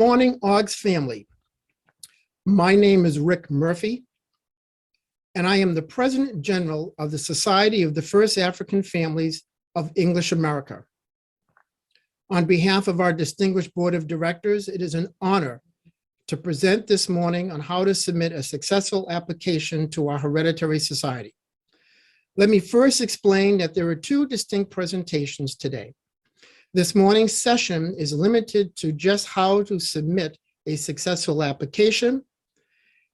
morning, OGS family. My name is Rick Murphy, and I am the President General of the Society of the First African Families of English America. On behalf of our distinguished Board of Directors, it is an honor to present this morning on how to submit a successful application to our Hereditary Society. Let me first explain that there are two distinct presentations today. This morning's session is limited to just how to submit a successful application.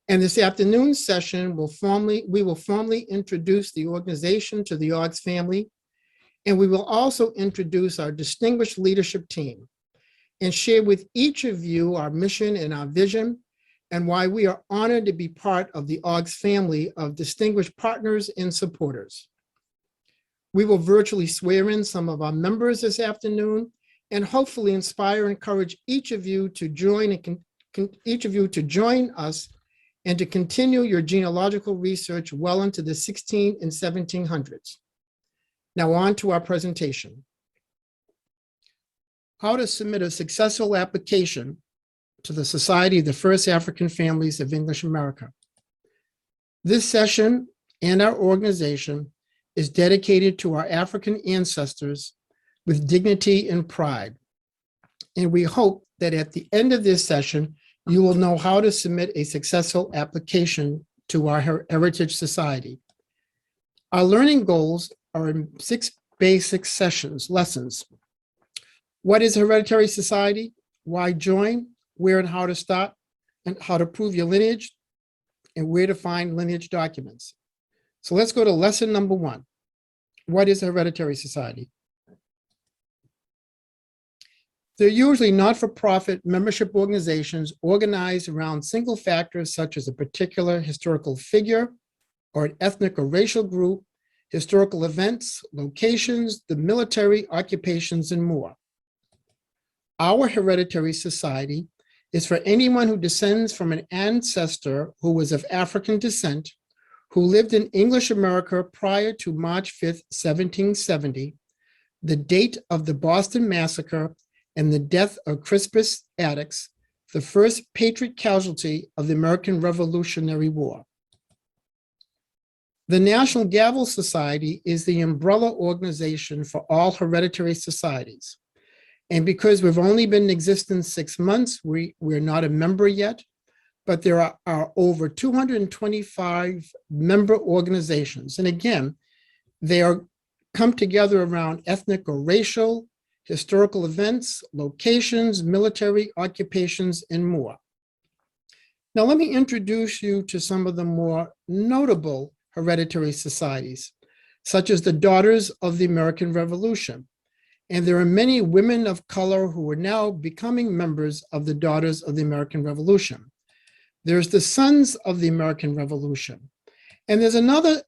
And this afternoon's session we will formally introduce the organization to the OGS family. And we will also introduce our distinguished leadership team and share with each of you our mission and our vision and why we are honored to be part of the OGS family of distinguished partners and supporters. We will virtually swear in some of our members this afternoon and hopefully inspire and encourage each of you to join us and to continue your genealogical research well into the 1600s and 1700s. Now on to our presentation. How to submit a successful application to the Society of the First African Families of English America. This session and our organization is dedicated to our African ancestors with dignity and pride. And we hope that at the end of this session, you will know how to submit a successful application to our Heritage Society. Our learning goals are in 6 basic lessons. What is a Hereditary Society? Why join? Where and how to start? And how to prove your lineage? And where to find lineage documents. So let's go to lesson number 1. What is a Hereditary Society? They're usually not-for-profit membership organizations organized around single factors such as a particular historical figure or an ethnic or racial group, historical events, locations, the military, occupations, and more. Our Hereditary Society is for anyone who descends from an ancestor who was of African descent, who lived in English America prior to March 5th, 1770, the date of the Boston Massacre and the death of Crispus Attucks, the first patriot casualty of the American Revolutionary War. The National Gavel Society is the umbrella organization for all hereditary societies. And because we've only been in existence 6 months, we're not a member yet, but there are over 225 member organizations. And again, they come together around ethnic or racial, historical events, locations, military, occupations, and more. Now, let me introduce you to some of the more notable hereditary societies, such as the Daughters of the American Revolution. And there are many women of color who are now becoming members of the Daughters of the American Revolution. There's the Sons of the American Revolution. And there's another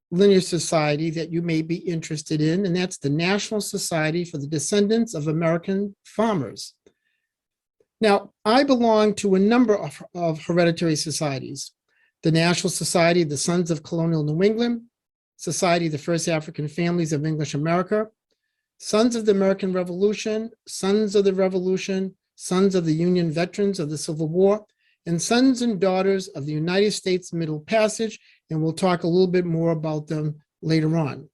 lineage society that you may be interested in, and that's the National Society for the Descendants of American Farmers. Now, I belong to a number of hereditary societies: the National Society of the Sons of Colonial New England, Society of the First African Families of English America, Sons of the American Revolution, Sons of the Revolution, Sons of the Union Veterans of the Civil War, and Sons and Daughters of the United States Middle Passage, and we'll talk a little bit more about them later on.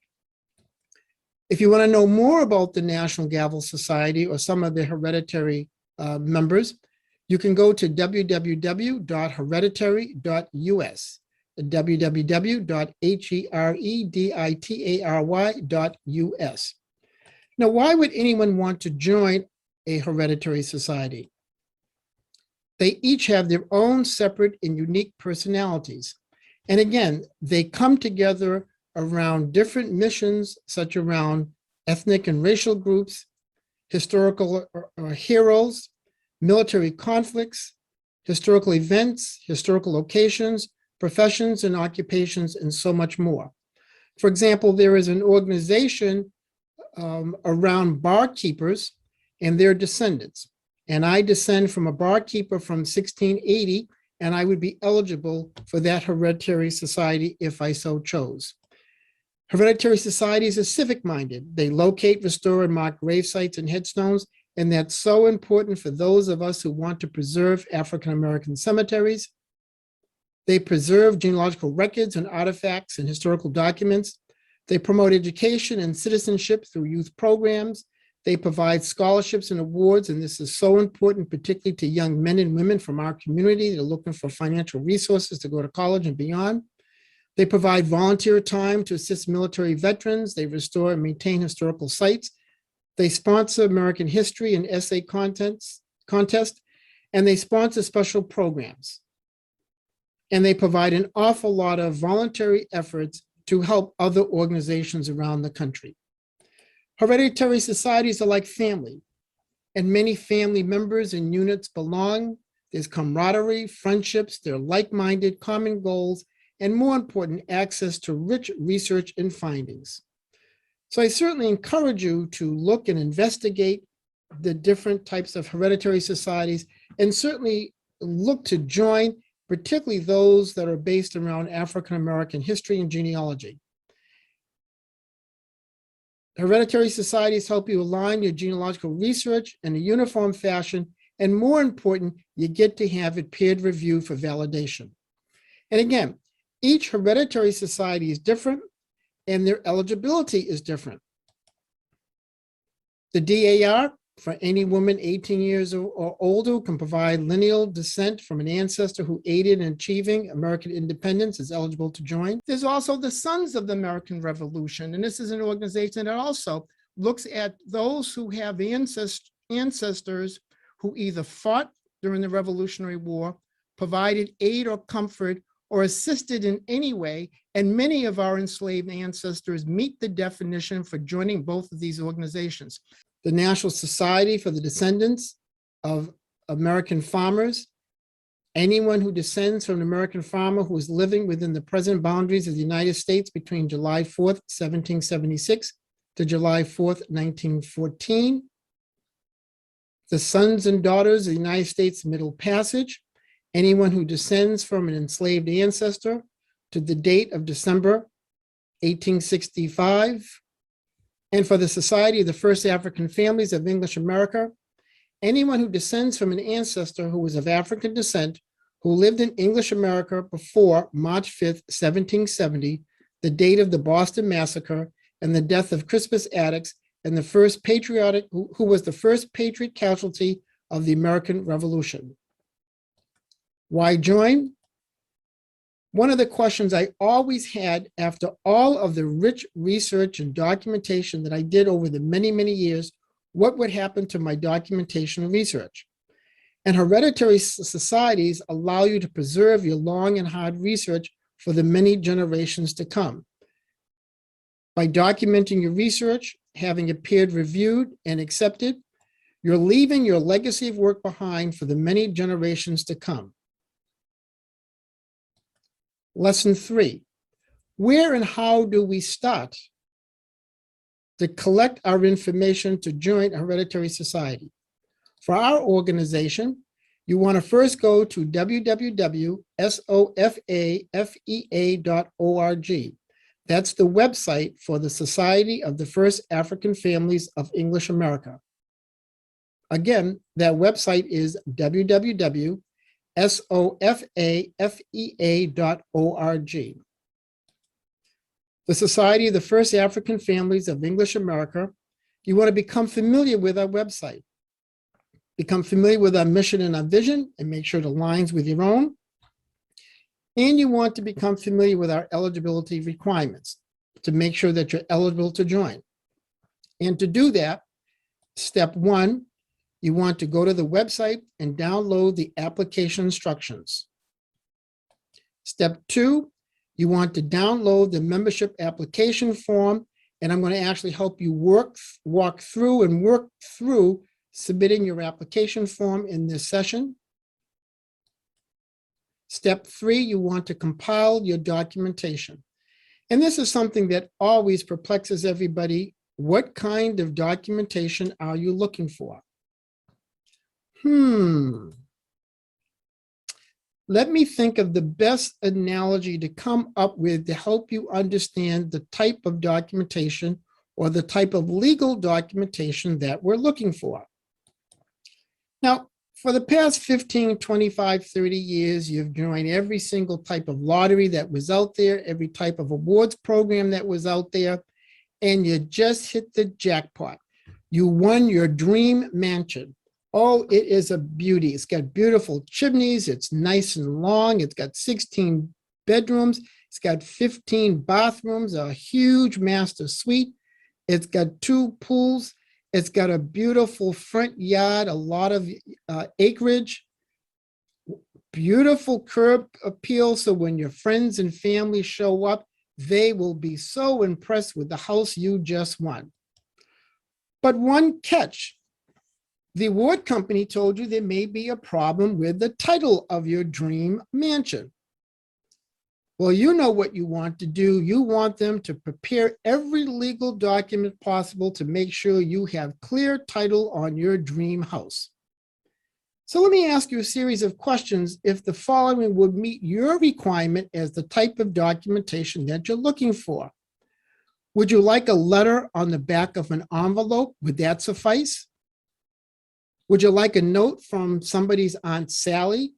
If you want to know more about the National Gavel Society or some of the hereditary members, you can go to www.hereditary.us, www.hereditary.us. Now, why would anyone want to join a hereditary society? They each have their own separate and unique personalities. And again, they come together around different missions, such around ethnic and racial groups, historical heroes, military conflicts, historical events, historical locations, professions and occupations, and so much more. For example, there is an organization around barkeepers and their descendants. And I descend from a barkeeper from 1680, and I would be eligible for that hereditary society if I so chose. Hereditary societies are civic-minded. They locate, restore, and mark grave sites and headstones, And that's so important for those of us who want to preserve African-American cemeteries. They preserve genealogical records and artifacts and historical documents. They promote education and citizenship through youth programs. They provide scholarships and awards, and this is so important, particularly to young men and women from our community that are looking for financial resources to go to college and beyond. They provide volunteer time to assist military veterans. They restore and maintain historical sites. They sponsor American history and essay contest, and they sponsor special programs. And they provide an awful lot of voluntary efforts to help other organizations around the country. Hereditary societies are like family, and many family members and units belong. There's camaraderie, friendships, they're like-minded, common goals, and more important, access to rich research and findings. So I certainly encourage you to look and investigate the different types of hereditary societies, and certainly look to join, particularly those that are based around African-American history and genealogy. Hereditary societies help you align your genealogical research in a uniform fashion, and more important, you get to have it peer reviewed for validation. And again, each hereditary society is different, and their eligibility is different. The DAR, for any woman 18 years or older, can provide lineal descent from an ancestor who aided in achieving American independence, is eligible to join. There's also the Sons of the American Revolution, and this is an organization that also looks at those who have ancestors who either fought during the Revolutionary War, provided aid or comfort, or assisted in any way, and many of our enslaved ancestors meet the definition for joining both of these organizations. The National Society for the Descendants of American Farmers, anyone who descends from an American farmer who is living within the present boundaries of the United States between July 4th, 1776 to July 4th, 1914. The Sons and Daughters of the United States Middle Passage, anyone who descends from an enslaved ancestor to the date of December 1865. And for the Society of the First African Families of English America, anyone who descends from an ancestor who was of African descent, who lived in English America before March 5th, 1770, the date of the Boston Massacre and the death of Crispus Attucks, and the first patriotic, who was the first patriot casualty of the American Revolution. Why join? One of the questions I always had after all of the rich research and documentation that I did over the many, many years, what would happen to my documentation and research? And hereditary societies allow you to preserve your long and hard research for the many generations to come. By documenting your research, having it peer reviewed and accepted, you're leaving your legacy of work behind for the many generations to come. Lesson 3, where and how do we start to collect our information to join a hereditary society? For our organization, you want to first go to www.sofafea.org. That's the website for the Society of the First African Families of English America. Again, that website is www.sofafea.org. The Society of the First African Families of English America, you want to become familiar with our website. Become familiar with our mission and our vision, and make sure it aligns with your own. And you want to become familiar with our eligibility requirements to make sure that you're eligible to join. And to do that, step 1, you want to go to the website and download the application instructions. Step 2, you want to download the membership application form, and I'm going to actually help you walk through submitting your application form in this session. Step 3, you want to compile your documentation. And this is something that always perplexes everybody. What kind of documentation are you looking for? Let me think of the best analogy to come up with to help you understand the type of documentation or the type of legal documentation that we're looking for. Now, for the past 15, 25, 30 years, you've joined every single type of lottery that was out there, every type of awards program that was out there, and you just hit the jackpot. You won your dream mansion. Oh, it is a beauty. It's got beautiful chimneys. It's nice and long. It's got 16 bedrooms. It's got 15 bathrooms, a huge master suite. It's got 2 pools. It's got a beautiful front yard, a lot of acreage, beautiful curb appeal. So when your friends and family show up, they will be so impressed with the house you just won. But one catch, the award company told you there may be a problem with the title of your dream mansion. Well, you know what you want to do. You want them to prepare every legal document possible to make sure you have clear title on your dream house. So let me ask you a series of questions if the following would meet your requirement as the type of documentation that you're looking for. Would you like a letter on the back of an envelope? Would that suffice? Would you like a note from somebody's Aunt Sally,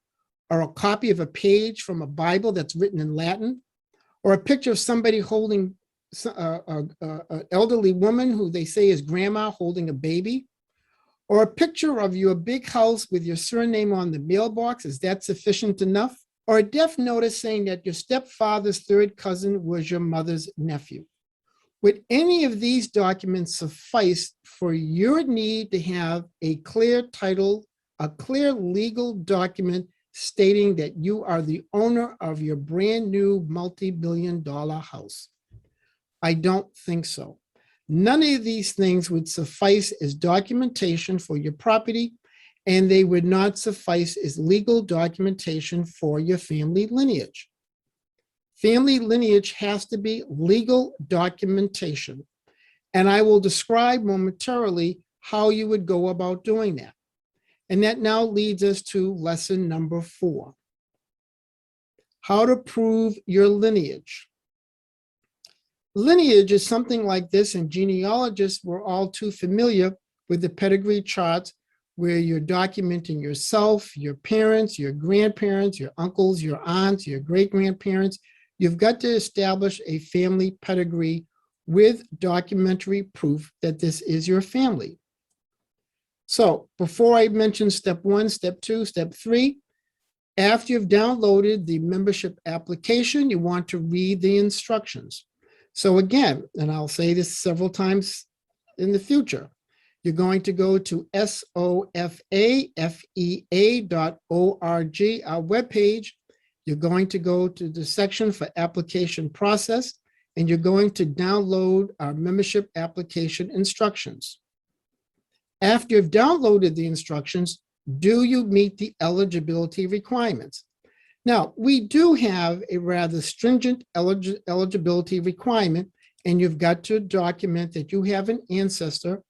or a copy of a page from a Bible that's written in Latin, or a picture of somebody holding an elderly woman who they say is grandma holding a baby, or a picture of your big house with your surname on the mailbox? Is that sufficient enough? Or a death notice saying that your stepfather's 3rd cousin was your mother's nephew? Would any of these documents suffice for your need to have a clear title, a clear legal document stating that you are the owner of your brand new multi-billion-dollar house? I don't think so. None of these things would suffice as documentation for your property, and they would not suffice as legal documentation for your family lineage. Family lineage has to be legal documentation, and I will describe momentarily how you would go about doing that. And that now leads us to lesson number 4. How to prove your lineage. Lineage is something like this, and genealogists were all too familiar with the pedigree charts where you're documenting yourself, your parents, your grandparents, your uncles, your aunts, your great-grandparents. You've got to establish a family pedigree with documentary proof that this is your family. So before I mention step 1, step 2, step 3, after you've downloaded the membership application, you want to read the instructions. So again, and I'll say this several times in the future, you're going to go to SOFAFEA.org, our webpage. You're going to go to the section for application process, and you're going to download our membership application instructions. After you've downloaded the instructions, do you meet the eligibility requirements? Now, we do have a rather stringent eligibility requirement, and you've got to document that you have an ancestor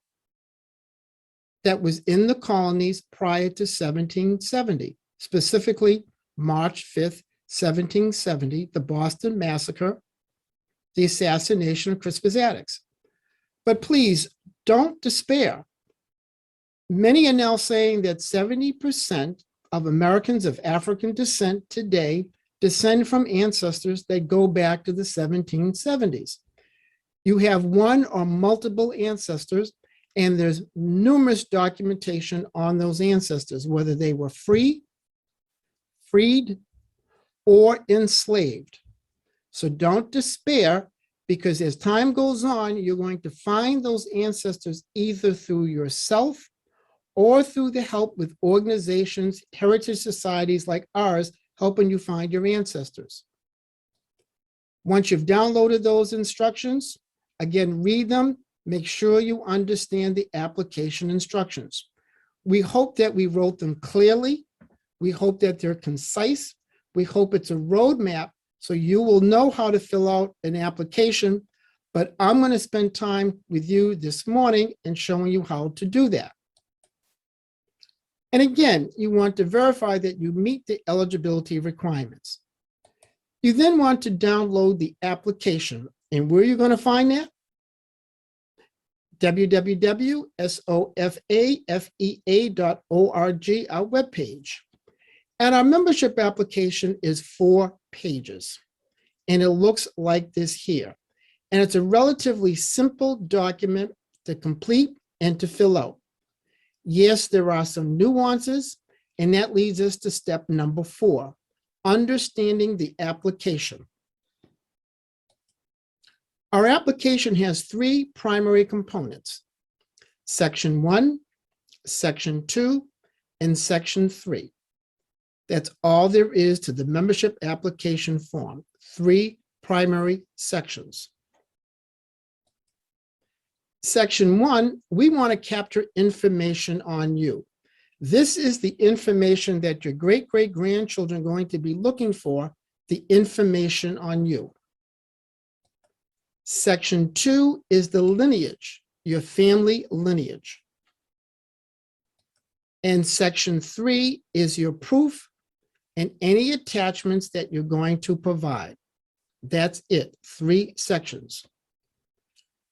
that was in the colonies prior to 1770, specifically March 5th, 1770, the Boston Massacre, the assassination of Crispus Attucks. But please don't despair. Many are now saying that 70% of Americans of African descent today descend from ancestors that go back to the 1770s. You have one or multiple ancestors, and there's numerous documentation on those ancestors, whether they were freed, or enslaved. So don't despair, because as time goes on, you're going to find those ancestors either through yourself or through the help with organizations, heritage societies like ours, helping you find your ancestors. Once you've downloaded those instructions, again, read them, make sure you understand the application instructions. We hope that we wrote them clearly. We hope that they're concise. We hope it's a roadmap so you will know how to fill out an application, but I'm going to spend time with you this morning and showing you how to do that. And again, you want to verify that you meet the eligibility requirements. You then want to download the application. And where are you going to find that? www.sofafea.org, our webpage. And our membership application is 4 pages. And it looks like this here. And it's a relatively simple document to complete and to fill out. Yes, there are some nuances, and that leads us to step number 4, understanding the application. Our application has 3 primary components: Section 1, Section 2, and Section 3. That's all there is to the membership application form, 3 primary sections. Section 1, we want to capture information on you. This is the information that your great-great-grandchildren are going to be looking for, the information on you. Section 2 is the lineage, your family lineage. And Section 3 is your proof and any attachments that you're going to provide. That's it, 3 sections.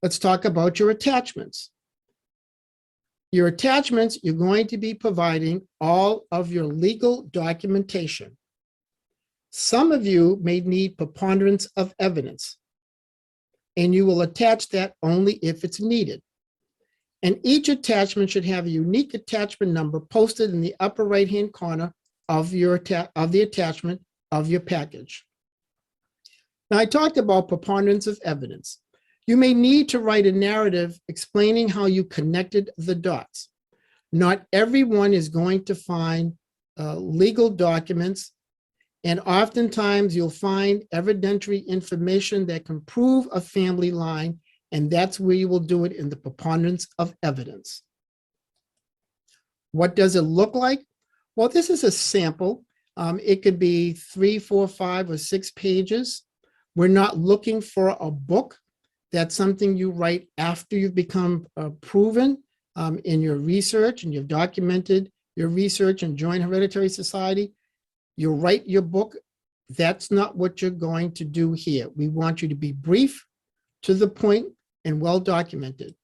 Let's talk about your attachments. Your attachments, you're going to be providing all of your legal documentation. Some of you may need preponderance of evidence, and you will attach that only if it's needed. And each attachment should have a unique attachment number posted in the upper right-hand corner of the attachment of your package. Now, I talked about preponderance of evidence. You may need to write a narrative explaining how you connected the dots. Not everyone is going to find legal documents, and oftentimes you'll find evidentiary information that can prove a family line, and that's where you will do it in the preponderance of evidence. What does it look like? Well, this is a sample. It could be 3, 4, 5, or 6 pages. We're not looking for a book. That's something you write after you've become proven in your research and you've documented your research and joined Hereditary Society. You write your book. That's not what you're going to do here. We want you to be brief, to the point, and well documented.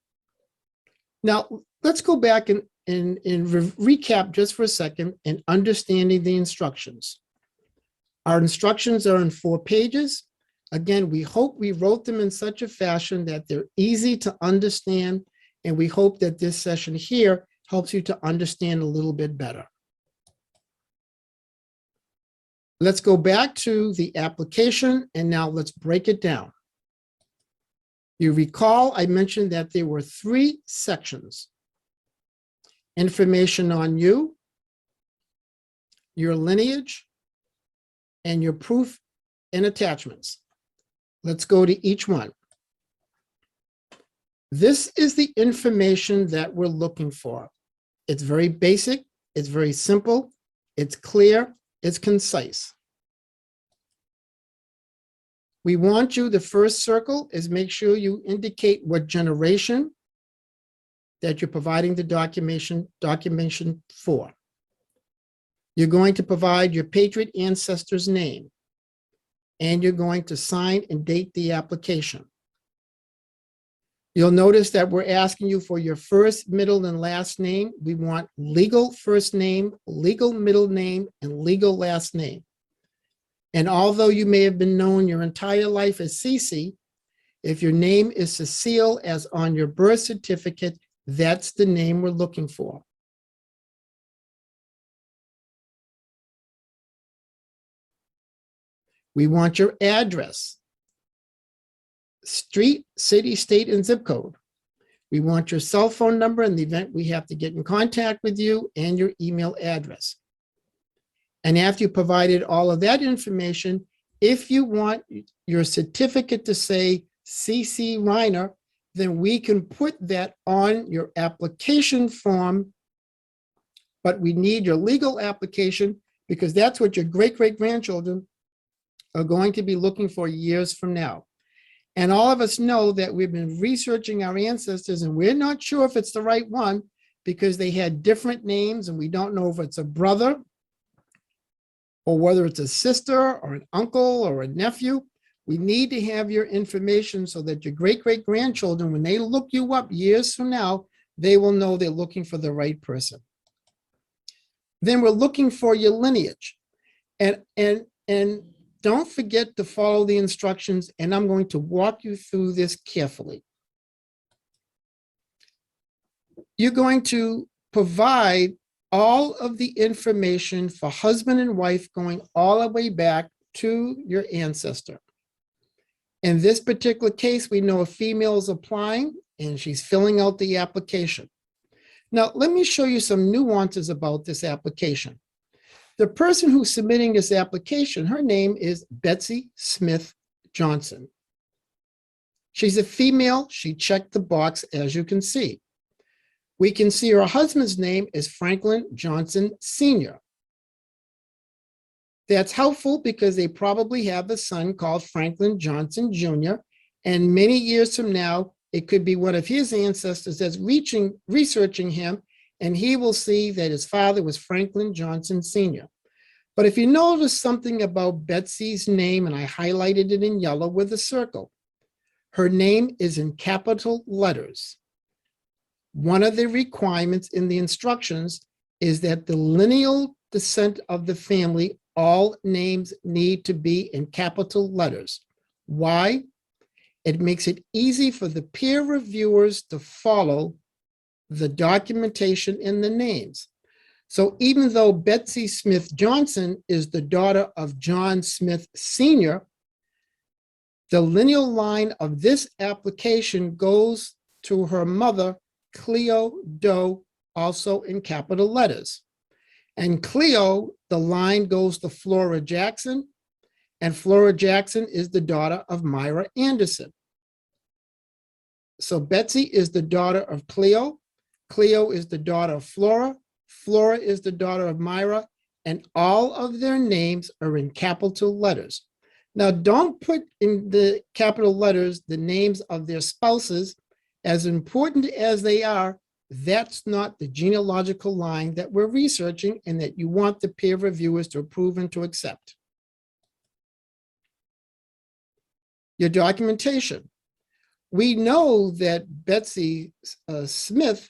Now, let's go back and recap just for a second in understanding the instructions. Our instructions are in 4 pages. Again, we hope we wrote them in such a fashion that they're easy to understand, and we hope that this session here helps you to understand a little bit better. Let's go back to the application, and now let's break it down. You recall I mentioned that there were 3 sections: information on you, your lineage, and your proof and attachments. Let's go to each one. This is the information that we're looking for. It's very basic, it's very simple, it's clear, it's concise. We want you, the first circle is make sure you indicate what generation that you're providing the documentation for. You're going to provide your patriot ancestor's name, and you're going to sign and date the application. You'll notice that we're asking you for your first, middle, and last name. We want legal first name, legal middle name, and legal last name. And although you may have been known your entire life as Cece, if your name is Cecile as on your birth certificate, that's the name we're looking for. We want your address, street, city, state, and zip code. We want your cell phone number in the event we have to get in contact with you, and your email address. And after you provided all of that information, if you want your certificate to say CC Reiner, then we can put that on your application form, but we need your legal application because that's what your great-great-grandchildren are going to be looking for years from now. And all of us know that we've been researching our ancestors and we're not sure if it's the right one because they had different names and we don't know if it's a brother or whether it's a sister or an uncle or a nephew. We need to have your information so that your great-great-grandchildren, when they look you up years from now, they will know they're looking for the right person. Then we're looking for your lineage. And don't forget to follow the instructions, and I'm going to walk you through this carefully. You're going to provide all of the information for husband and wife going all the way back to your ancestor. In this particular case, we know a female is applying and she's filling out the application. Now, let me show you some nuances about this application. The person who's submitting this application, her name is Betsy Smith Johnson. She's a female. She checked the box, as you can see. We can see her husband's name is Franklin Johnson Sr. That's helpful because they probably have a son called Franklin Johnson Jr. And many years from now, it could be one of his ancestors that's researching him, and he will see that his father was Franklin Johnson Sr. But if you notice something about Betsy's name, and I highlighted it in yellow with a circle, her name is in capital letters. One of the requirements in the instructions is that the lineal descent of the family, all names need to be in capital letters. Why? It makes it easy for the peer reviewers to follow the documentation in the names. So even though Betsy Smith Johnson is the daughter of John Smith Sr., the lineal line of this application goes to her mother, Cleo Doe, also in capital letters. And Cleo, the line goes to Flora Jackson, and Flora Jackson is the daughter of Myra Anderson. So Betsy is the daughter of Cleo. Cleo is the daughter of Flora. Flora is the daughter of Myra, and all of their names are in capital letters. Now, don't put in the capital letters the names of their spouses. As important as they are, that's not the genealogical line that we're researching and that you want the peer reviewers to approve and to accept. Your documentation. We know that Betsy Smith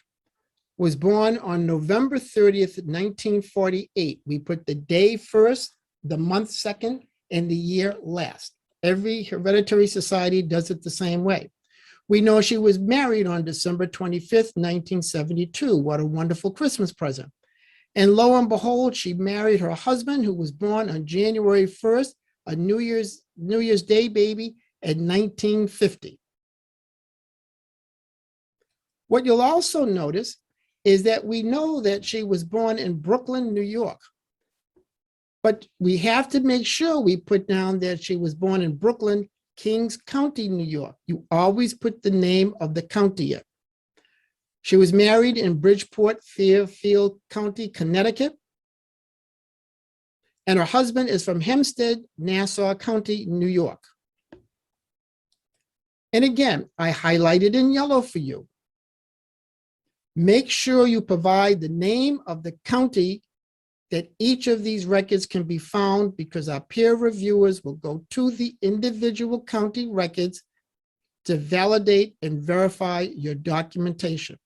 was born on November 30th, 1948. We put the day first, the month second, and the year last. Every hereditary society does it the same way. We know she was married on December 25th, 1972. What a wonderful Christmas present. And lo and behold, she married her husband, who was born on January 1st, a New Year's Day baby, in 1950. What you'll also notice is that we know that she was born in Brooklyn, New York. But we have to make sure we put down that she was born in Brooklyn, Kings County, New York. You always put the name of the county in. She was married in Bridgeport, Fairfield County, Connecticut. And her husband is from Hempstead, Nassau County, New York. And again, I highlighted in yellow for you. Make sure you provide the name of the county that each of these records can be found, because our peer reviewers will go to the individual county records to validate and verify your documentation.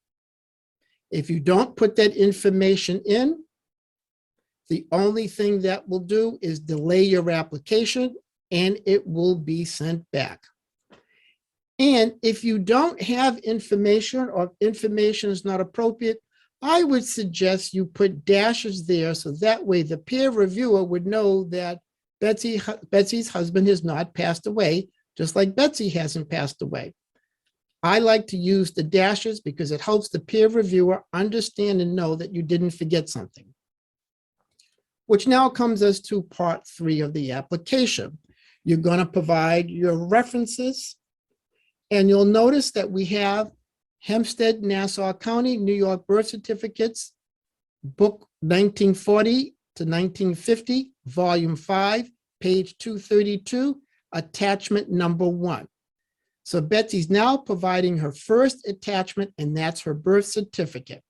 If you don't put that information in, the only thing that will do is delay your application and it will be sent back. And if you don't have information, or information is not appropriate, I would suggest you put dashes there, so that way the peer reviewer would know that Betsy's husband has not passed away, just like Betsy hasn't passed away. I like to use the dashes because it helps the peer reviewer understand and know that you didn't forget something. Which now comes us to part 3 of the application. You're going to provide your references, and you'll notice that we have Hempstead, Nassau County, New York birth certificates, book 1940 to 1950, volume 5, page 232, attachment number 1. So Betsy's now providing her first attachment, and that's her birth certificate.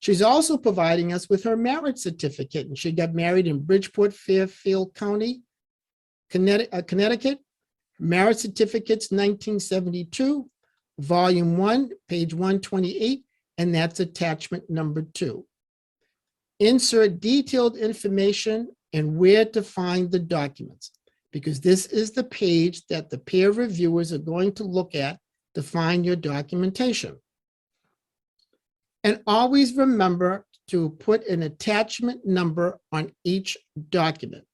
She's also providing us with her marriage certificate, and she got married in Bridgeport, Fairfield County, Connecticut, Marriage Certificates 1972, Volume 1, page 128, and that's attachment number 2. Insert detailed information and where to find the documents, because this is the page that the peer reviewers are going to look at to find your documentation. And always remember to put an attachment number on each document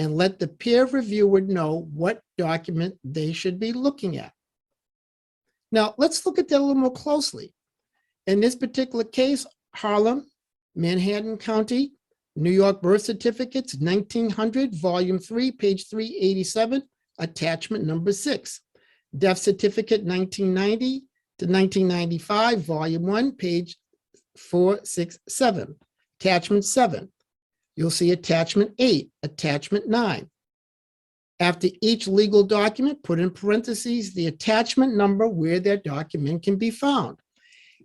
and let the peer reviewer know what document they should be looking at. Now, let's look at that a little more closely. In this particular case, Harlem, Manhattan County, New York Birth Certificates, 1900, Volume 3, page 387, attachment number 6. Death Certificate, 1990 to 1995, Volume 1, page 467, attachment 7. You'll see attachment 8, attachment 9. After each legal document, put in parentheses the attachment number where that document can be found.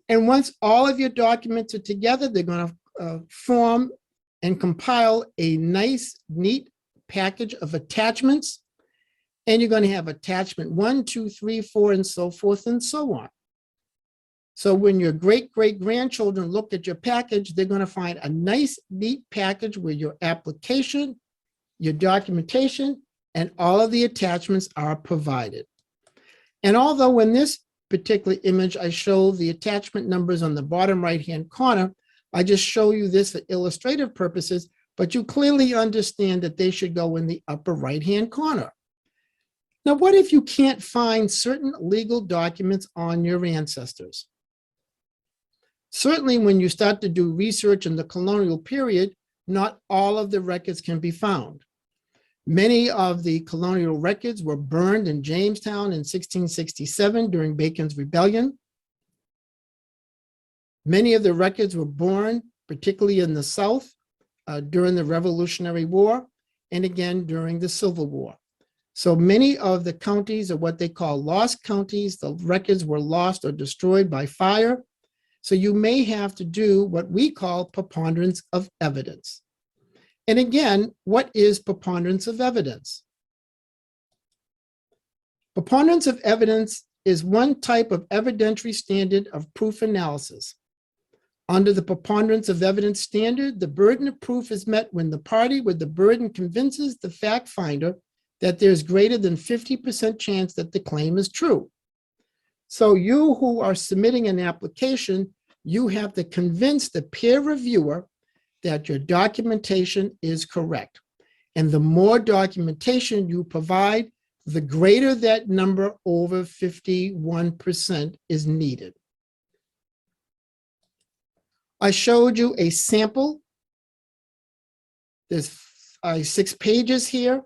And once all of your documents are together, they're going to form and compile a nice, neat package of attachments. And you're going to have attachment 1, 2, 3, 4, and so forth and so on. So when your great-great-grandchildren look at your package, they're going to find a nice, neat package where your application, your documentation, and all of the attachments are provided. And although in this particular image, I show the attachment numbers on the bottom right-hand corner, I just show you this for illustrative purposes, but you clearly understand that they should go in the upper right-hand corner. Now, what if you can't find certain legal documents on your ancestors? Certainly, when you start to do research in the colonial period, not all of the records can be found. Many of the colonial records were burned in Jamestown in 1667 during Bacon's Rebellion. Many of the records were burned, particularly in the South, during the Revolutionary War, and again during the Civil War. So many of the counties are what they call lost counties. The records were lost or destroyed by fire. So you may have to do what we call preponderance of evidence. And again, what is preponderance of evidence? Preponderance of evidence is one type of evidentiary standard of proof analysis. Under the preponderance of evidence standard, the burden of proof is met when the party with the burden convinces the fact finder that there's greater than 50% chance that the claim is true. So you who are submitting an application, you have to convince the peer reviewer that your documentation is correct. And the more documentation you provide, the greater that number over 51% is needed. I showed you a sample. There's 6 pages here.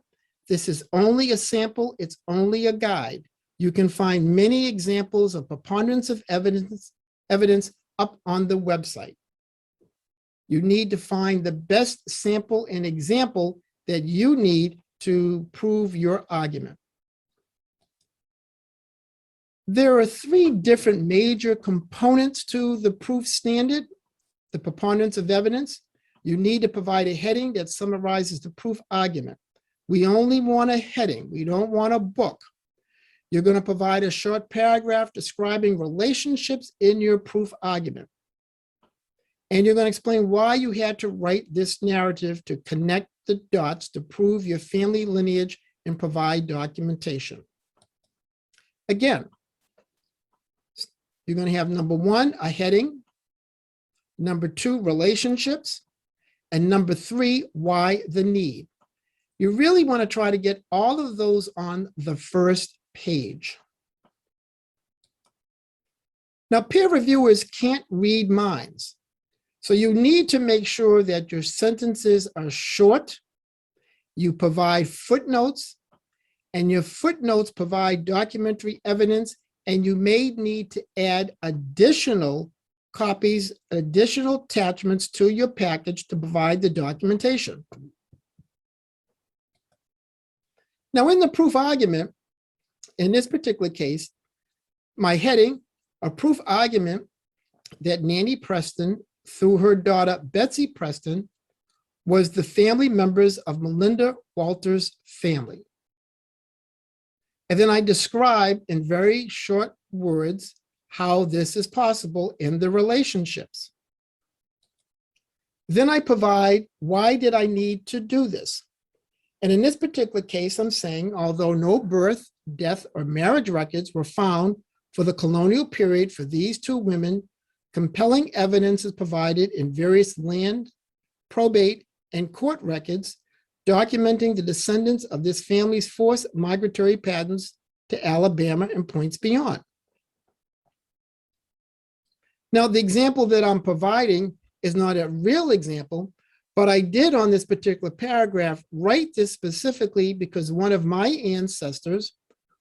This is only a sample. It's only a guide. You can find many examples of preponderance of evidence up on the website. You need to find the best sample and example that you need to prove your argument. There are 3 different major components to the proof standard, the preponderance of evidence. You need to provide a heading that summarizes the proof argument. We only want a heading. We don't want a book. You're going to provide a short paragraph describing relationships in your proof argument. And you're going to explain why you had to write this narrative to connect the dots to prove your family lineage and provide documentation. Again, you're going to have number 1, a heading, number 2, relationships, and number 3, why the need. You really want to try to get all of those on the first page. Now, peer reviewers can't read minds. So you need to make sure that your sentences are short, you provide footnotes, and your footnotes provide documentary evidence, and you may need to add additional copies, additional attachments to your package to provide the documentation. Now, in the proof argument, in this particular case, my heading, a proof argument that Nanny Preston, through her daughter Betsy Preston, was the family members of Melinda Walters' family. And then I describe in very short words how this is possible in the relationships. Then I provide, why did I need to do this? And in this particular case, I'm saying, although no birth, death, or marriage records were found for the colonial period for these two women, compelling evidence is provided in various land, probate, and court records documenting the descendants of this family's forced migratory patterns to Alabama and points beyond. Now, the example that I'm providing is not a real example, but I did on this particular paragraph write this specifically because one of my ancestors,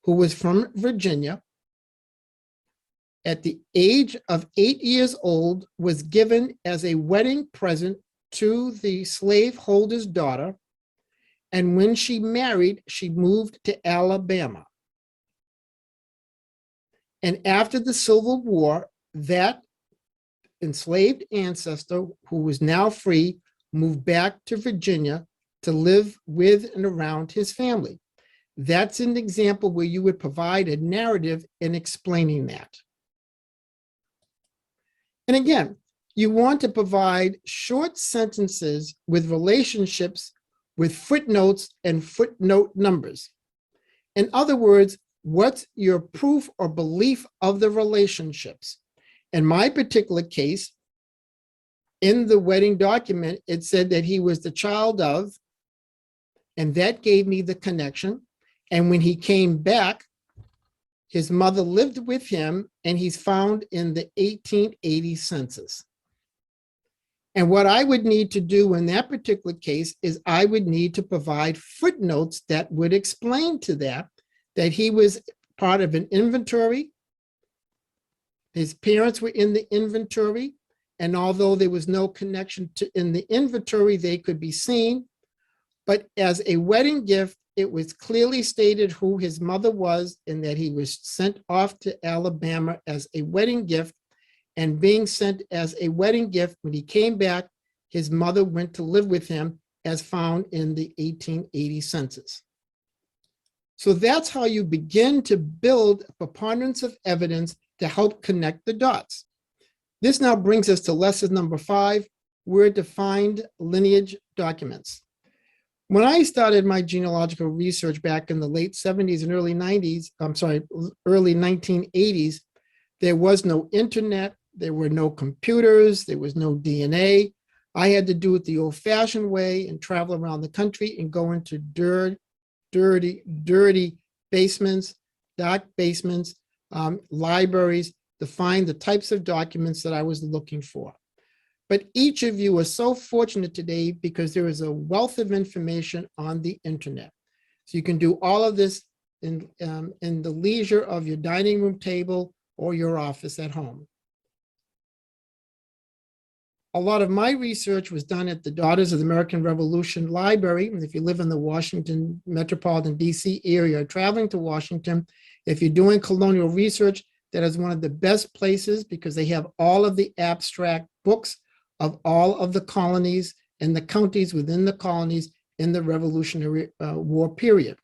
who was from Virginia, at the age of 8 years old, was given as a wedding present to the slaveholder's daughter. And when she married, she moved to Alabama. And after the Civil War, that enslaved ancestor, who was now free, moved back to Virginia to live with and around his family. That's an example where you would provide a narrative in explaining that. And again, you want to provide short sentences with relationships with footnotes and footnote numbers. In other words, what's your proof or belief of the relationships? In my particular case, in the wedding document, it said that he was the child of, and that gave me the connection. And when he came back, his mother lived with him, and he's found in the 1880 census. And what I would need to do in that particular case is I would need to provide footnotes that would explain to that he was part of an inventory. His parents were in the inventory, and although there was no connection in the inventory, they could be seen. But as a wedding gift, it was clearly stated who his mother was and that he was sent off to Alabama as a wedding gift. And being sent as a wedding gift, when he came back, his mother went to live with him as found in the 1880 census. So that's how you begin to build a preponderance of evidence to help connect the dots. This now brings us to lesson number 5, where to find lineage documents. When I started my genealogical research back in the late 70s and early 1980s, there was no internet, there were no computers, there was no DNA. I had to do it the old-fashioned way and travel around the country and go into dirty basements, dark basements, libraries to find the types of documents that I was looking for. But each of you are so fortunate today because there is a wealth of information on the internet. So you can do all of this in the leisure of your dining room table or your office at home. A lot of my research was done at the Daughters of the American Revolution Library. And if you live in the Washington metropolitan DC area or traveling to Washington, if you're doing colonial research, that is one of the best places because they have all of the abstract books of all of the colonies and the counties within the colonies in the Revolutionary War period.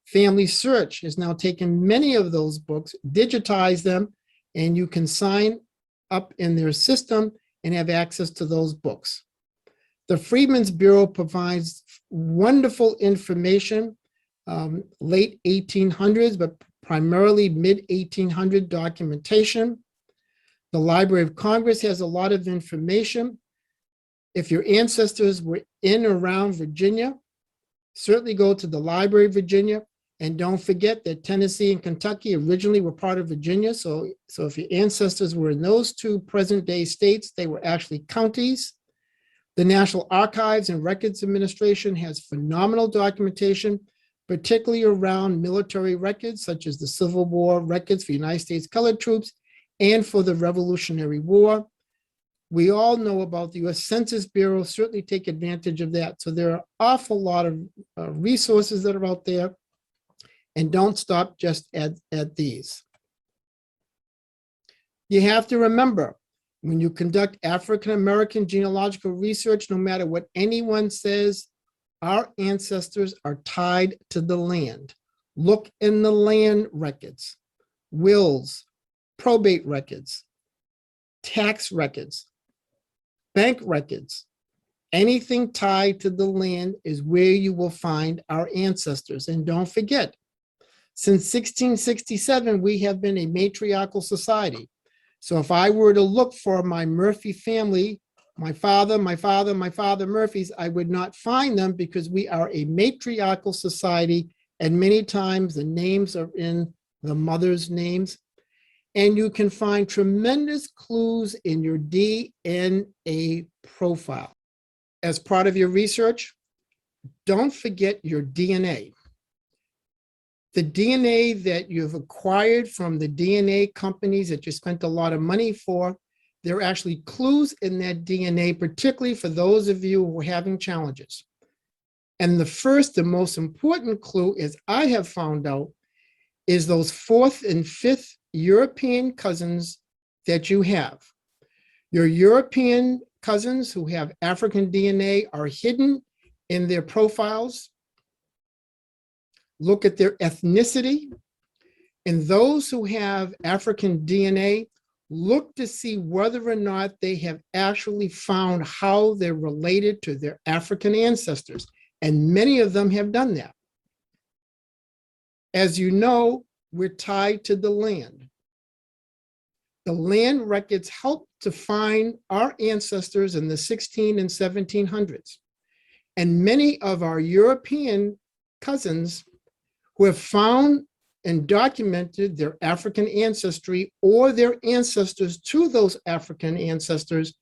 Family Search has now taken many of those books, digitized them, and you can sign up in their system and have access to those books. The Freedmen's Bureau provides wonderful information, late 1800s, but primarily mid-1800 documentation. The Library of Congress has a lot of information. If your ancestors were in or around Virginia, certainly go to the Library of Virginia. And don't forget that Tennessee and Kentucky originally were part of Virginia. So if your ancestors were in those two present-day states, they were actually counties. The National Archives and Records Administration has phenomenal documentation, particularly around military records, such as the Civil War records for United States colored troops and for the Revolutionary War. We all know about the U.S. Census Bureau, certainly take advantage of that. So there are an awful lot of resources that are out there. And don't stop just at these. You have to remember, when you conduct African-American genealogical research, no matter what anyone says, our ancestors are tied to the land. Look in the land records, wills, probate records, tax records, bank records. Anything tied to the land is where you will find our ancestors. And don't forget, since 1667, we have been a matriarchal society. So if I were to look for my Murphy family, my father Murphys, I would not find them because we are a matriarchal society. And many times the names are in the mother's names. And you can find tremendous clues in your DNA profile. As part of your research, don't forget your DNA. The DNA that you've acquired from the DNA companies that you spent a lot of money for, there are actually clues in that DNA, particularly for those of you who are having challenges. And the first and most important clue, as I have found out, is those fourth and fifth European cousins that you have. Your European cousins who have African DNA are hidden in their profiles. Look at their ethnicity. And those who have African DNA, look to see whether or not they have actually found how they're related to their African ancestors. And many of them have done that. As you know, we're tied to the land. The land records help to find our ancestors in the 16 and 1700s. And many of our European cousins who have found and documented their African ancestry or their ancestors to those African ancestors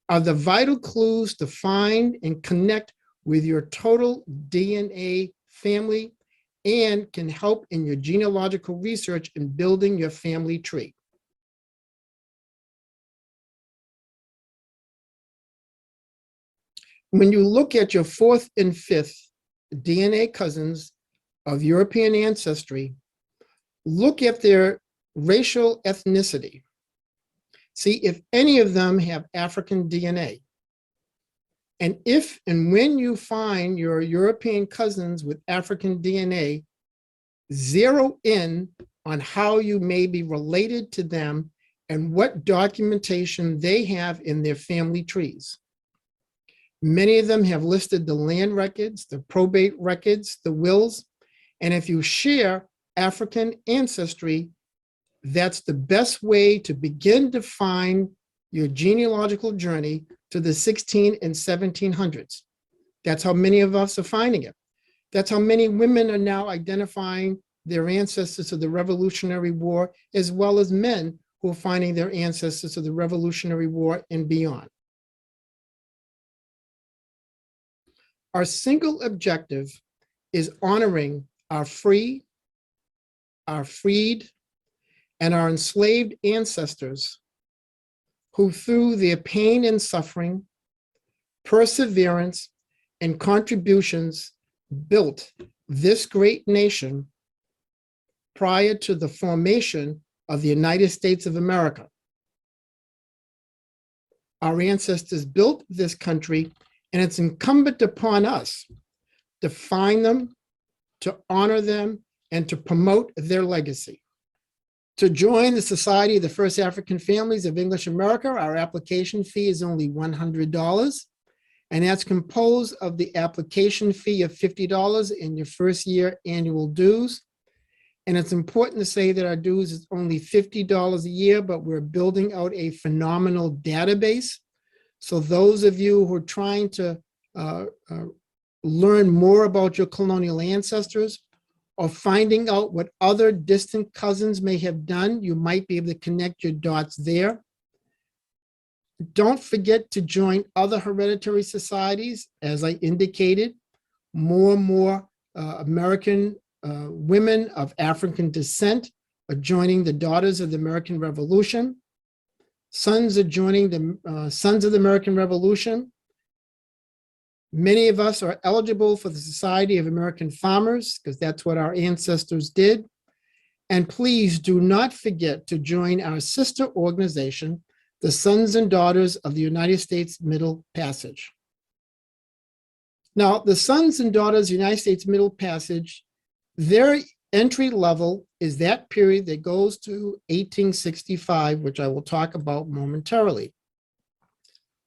are the vital clues to find and connect with your total DNA family and can help in your genealogical research in building your family tree. When you look at your fourth and fifth DNA cousins of European ancestry, look at their racial ethnicity. See if any of them have African DNA. And if and when you find your European cousins with African DNA, zero in on how you may be related to them and what documentation they have in their family trees. Many of them have listed the land records, the probate records, the wills. And if you share African ancestry, that's the best way to begin to find your genealogical journey to the 16 and 1700s. That's how many of us are finding it. That's how many women are now identifying their ancestors to the Revolutionary War, as well as men who are finding their ancestors to the Revolutionary War and beyond. Our single objective is honoring our free, our freed, and our enslaved ancestors who through their pain and suffering, perseverance, and contributions built this great nation prior to the formation of the United States of America. Our ancestors built this country, and it's incumbent upon us to find them, to honor them, and to promote their legacy. To join the Society of the First African Families of English America, our application fee is only $100, and that's composed of the application fee of $50 in your first year annual dues. And it's important to say that our dues is only $50 a year, but we're building out a phenomenal database. So those of you who are trying to learn more about your colonial ancestors or finding out what other distant cousins may have done, you might be able to connect your dots there. Don't forget to join other hereditary societies. As I indicated, more and more American women of African descent are joining the Daughters of the American Revolution. Sons are joining the Sons of the American Revolution. Many of us are eligible for the Society of American Farmers because that's what our ancestors did. And please do not forget to join our sister organization, the Sons and Daughters of the United States Middle Passage. Now, the Sons and Daughters of the United States Middle Passage, their entry level is that period that goes to 1865, which I will talk about momentarily.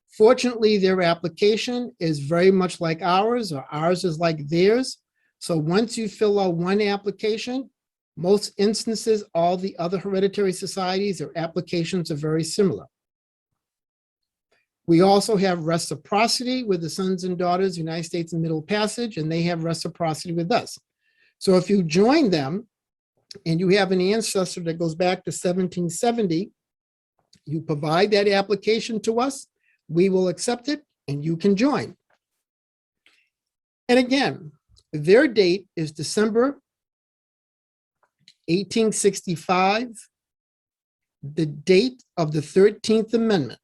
Fortunately, their application is very much like ours, or ours is like theirs. So once you fill out one application, most instances, all the other hereditary societies, their applications are very similar. We also have reciprocity with the sons and daughters of the United States and Middle Passage, and they have reciprocity with us. So if you join them and you have an ancestor that goes back to 1770, you provide that application to us, we will accept it, and you can join. And again, their date is December 1865, the date of the 13th Amendment.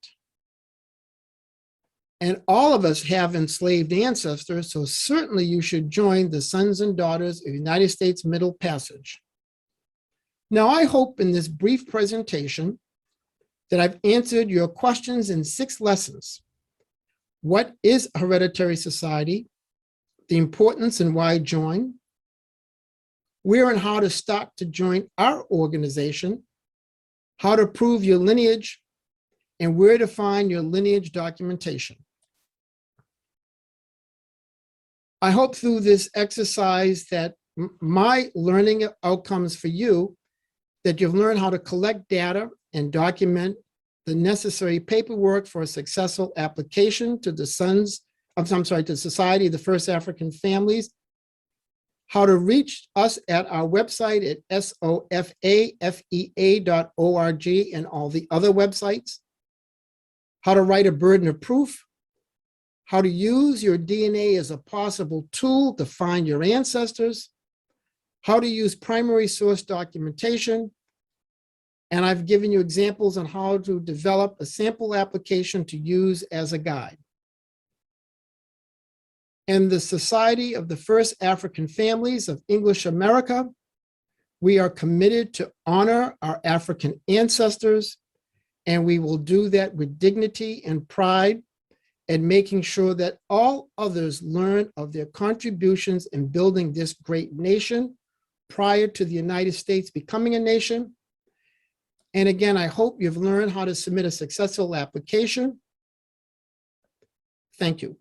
And all of us have enslaved ancestors, so certainly you should join the sons and daughters of the United States Middle Passage. Now, I hope in this brief presentation that I've answered your questions in 6 lessons. What is a hereditary society? The importance and why join? Where and how to start to join our organization? How to prove your lineage? And where to find your lineage documentation. I hope through this exercise that my learning outcomes for you, that you've learned how to collect data and document the necessary paperwork for a successful application to the to Society of the First African Families, how to reach us at our website at SOFAFEA.org and all the other websites, how to write a burden of proof, how to use your DNA as a possible tool to find your ancestors, how to use primary source documentation, and I've given you examples on how to develop a sample application to use as a guide. And the Society of the First African Families of English America, we are committed to honor our African ancestors, and we will do that with dignity and pride, and making sure that all others learn of their contributions in building this great nation prior to the United States becoming a nation. And again, I hope you've learned how to submit a successful application. Thank you.